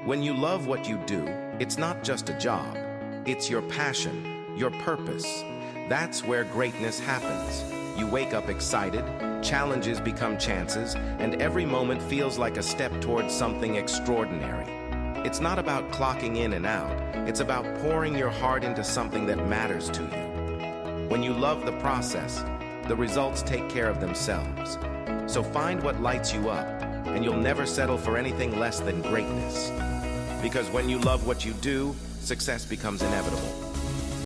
When you love what you do, it's not just a job. It's your passion, your purpose. That's where greatness happens. You wake up excited, challenges become chances, and every moment feels like a step towards something extraordinary. It's not about clocking in and out. It's about pouring your heart into something that matters to you. When you love the process, the results take care of themselves. So find what lights you up, and you'll never settle for anything less than greatness. Because when you love what you do, success becomes inevitable.